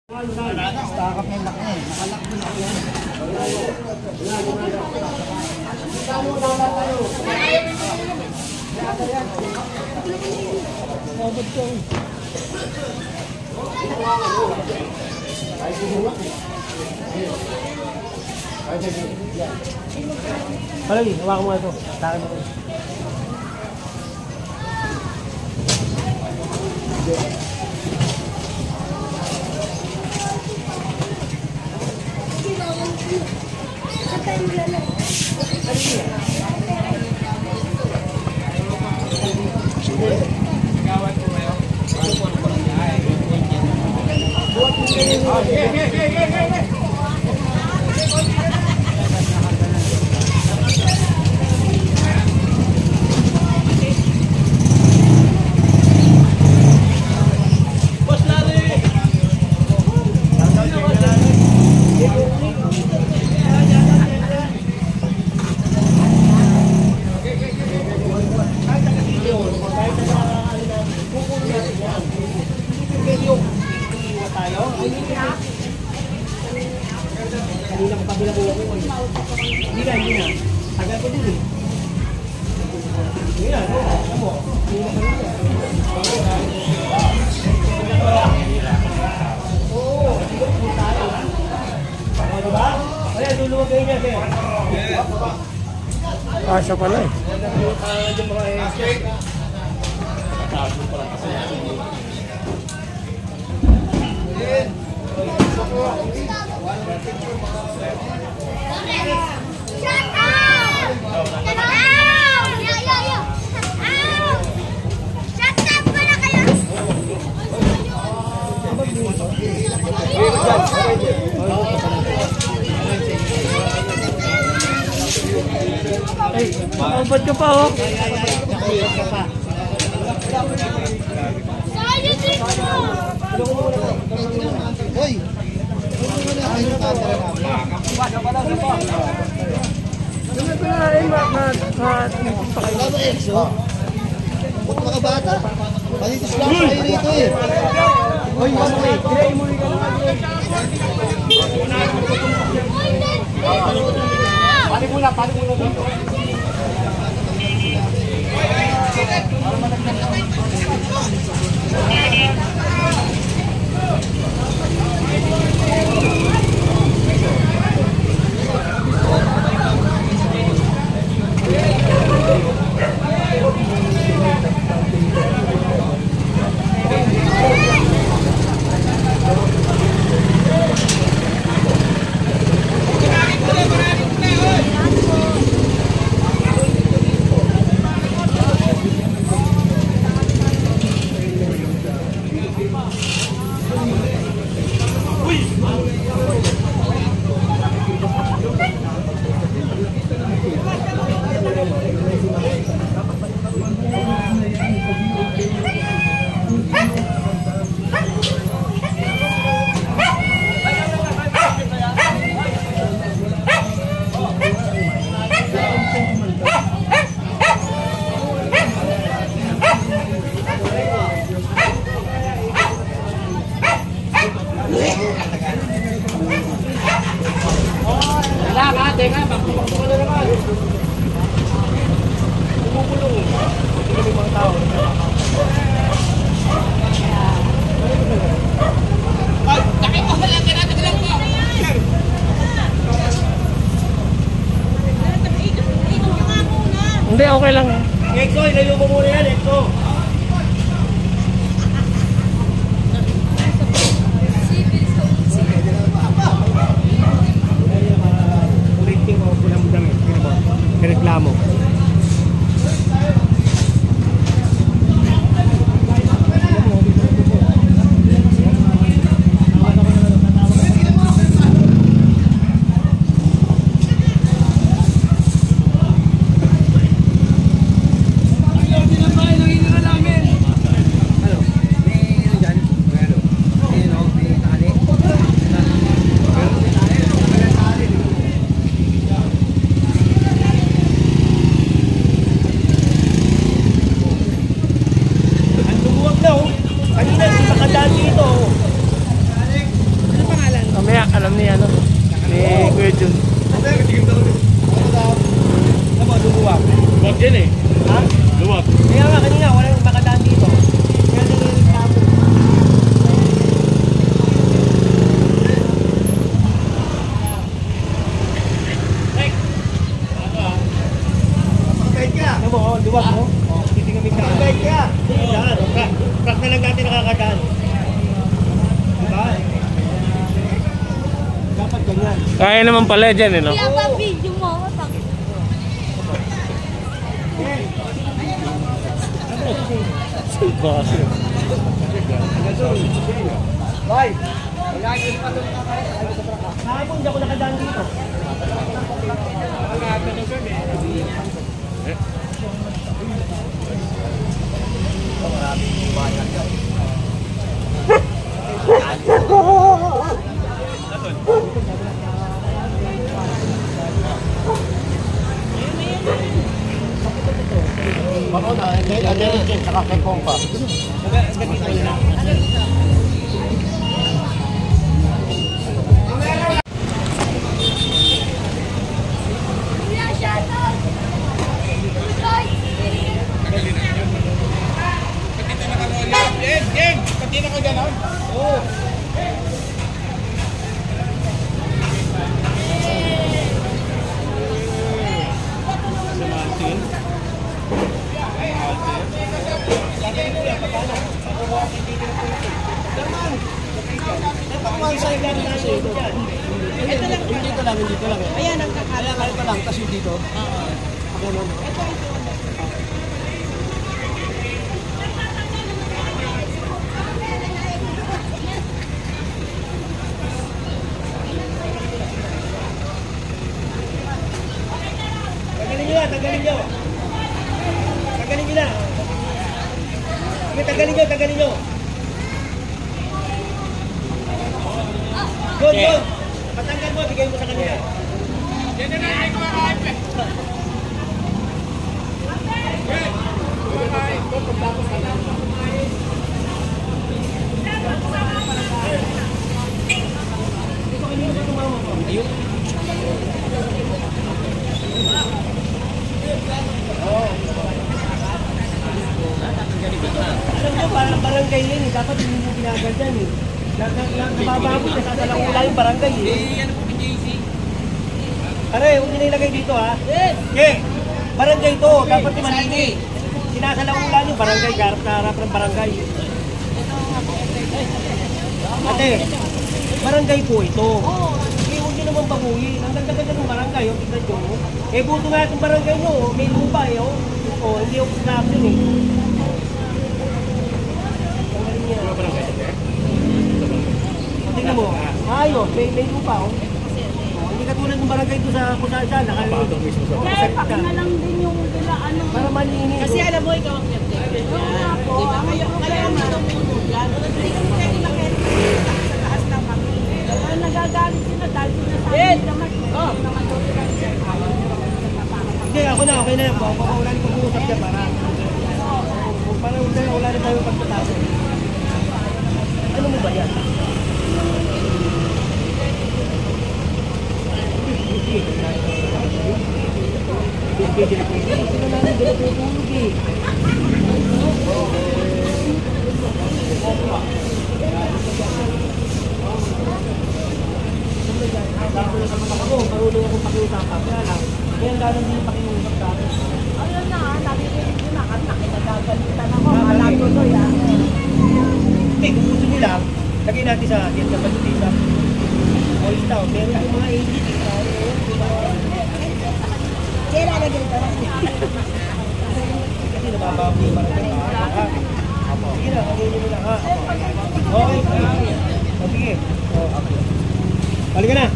Stakap yung laki eh. Nakalak din ako yan. Palagi, hawakan mo ito. Takin mo ito. Siya pala eh. Ay, makabad ka pa oh. Hoy! Ba't mga bata? Palitis lang kayo rito eh. Hoy, Paling muna dito. Hindi, okay lang. Exo, ilayo mo muna yan, Exo. Ulitin mo, pulang mo damit. Reklamo. Ay, alam ni ano, ni Kuya Jun. Ano ba, lumuwag? Luwag yan eh. Ha? Luwag. Kaya nga kanina, walang makadaan dito. Kaya nilireklamo. Kahit ka. Ano mo, luwag mo? Hindi kami ka. Kahit ka. Daan, crack na lang natin nakakadaan. Diba? Dapat ganyan. Kaya naman pala dyan eh, no? Kaya pa video mo, bakit? Bye. Kahapon, hindi ako nakadaan dito. Bako na, American King, saka kay Kongpa. Kuya, shout out! Guys! Dito lang. Ayan, ang kakala. Ito lang, kasi dito. Ganun. Tagalin nyo. Tagalin nyo na. Sige, tagalin nyo. Good. Patanggal mo, bigay mo sa kanila. Alam nyo, parang barangay yun eh. Dapat hindi mo ginaganyan eh. Nabababot na sasalang wala yung barangay eh. Ano po ni JC? Pare, huwag nyo na ilagay dito ha. Okay. Barangay to, dapat malinis. Sinasalang ulan yung barangay, garap na harap ng barangay. Ate, barangay po ito. Eh, huwag nyo naman babuhin. Ang ganda-ganda ng barangay, yung tignan nyo. Eh, buto nga itong barangay nyo, may lupa eh. Hindi yung snapin eh. Tanggalin niya. Tingnan mo, ayos, may lupa oh. Hindi katulad ng barangay doon sa Kusasa, Kaya paki na lang din yung dila, ano. para malinis. Kasi alam mo, ikaw ang caretaker. Oo nga po. Kaya matutulog yan. Kaya inakit sa taas ng kami. Kaya nagagalit sila dahil sinasabi nila naman daw sila siya. Hindi, ako na, okay na yan. Wala na pag-uusap niya para wala na tayo pagtatapos. Ano mo ba yan? Marunong akong pakiusap ka, kaya lang, kaya lang din pakiusap ka. Ayun na, narinig ko na kasi nakikagalitan ako. Malago to yan. Hindi, kung gusto nila, lagay natin sa atin, sa pagkutisa. Voice down, meron yung mga agency. Kaya lalagay ito. Kasi nababago yung parang ganun. Sige na, lagay nyo lang ha. Okay. O sige. Balik ka na.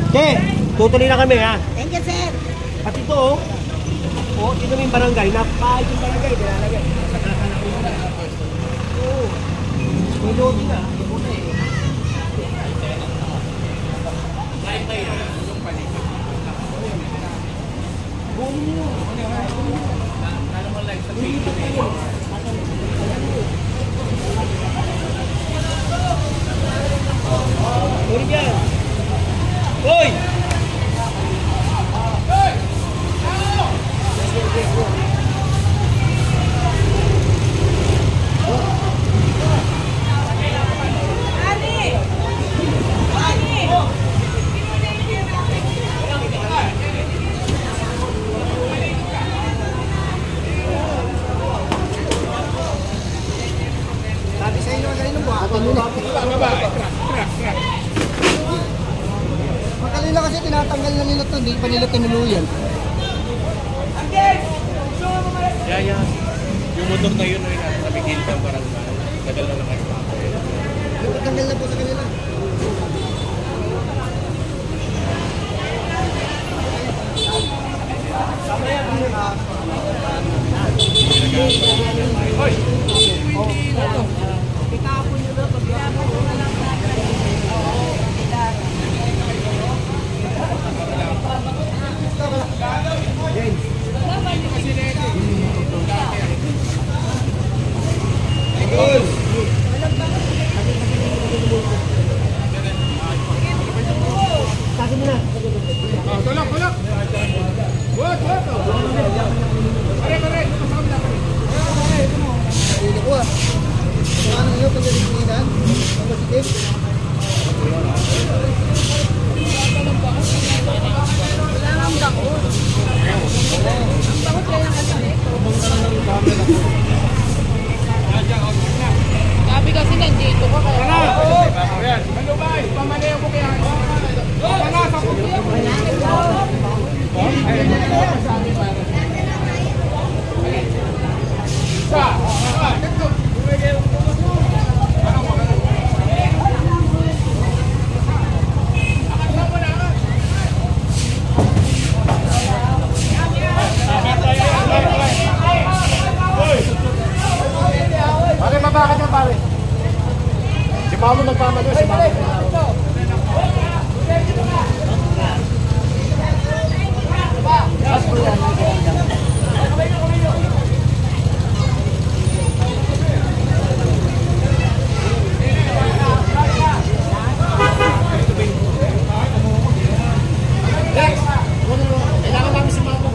Okay, tutuloy na kami ha. Thank you, sir. At ito oh, ito yung barangay, napakayos yung barangay, nilalagay. Oo. May lobby na. Bunin niyo. Hindi pa kayo. Ulit yan. Hoy! Sabi sa inyo, magaling ng buhatin nyo na. Makalila kasi tinatanggal na nila ito, hindi pa nila tinuluyan. Yeah. Yung motor na yun ay nasa bigil ng barangay. Tagal na lang kayo. Tanggal na po sa kanila. Hindi ko ah. Ano nyo pag nililinan? Ang positive? Wala nang bakot. Ang bakot kaya kasi. Sabi kasi nandito ka kaya. Pare, mabakit yan, pare. Si Mamo nagkamali. Si Mamo. Kailangan namin si Mamo.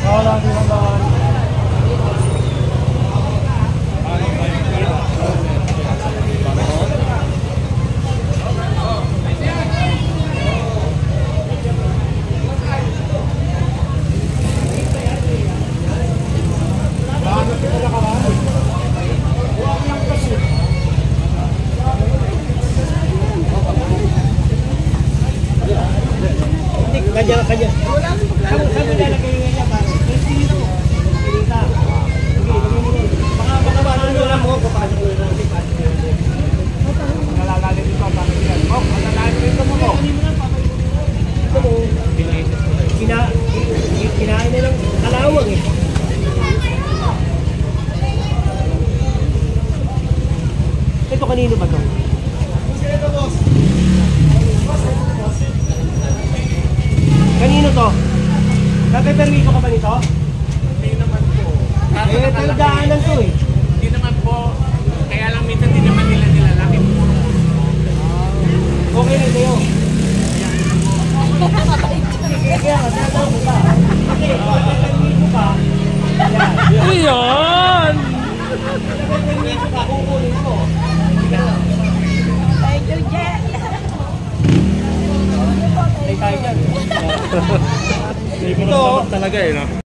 Wala, di lang ba? Kanya. Sabi na lagay niya pare. Dito. Dito. Baka ba ano lang mo papasok mo lang si Pastor. Nalalali dito ang pamilya. Oh, nalalali dito mo. Kinain na lang kalawang eh. Ito kanino ba to? Kanino to? Nape-permiso ka ba nito? Hindi naman po. Pero daanan to eh. Hindi naman po. Kaya lang minsan din naman nila nilalaki po. Okay lang sa'yo. Kaya ka, tataw mo ka. Kasi, nape-permiso ka. Yan! Nape-permiso ka, kukunin mo. Thank you, Jet. Tay tayo dyan. Ito talaga eh, no?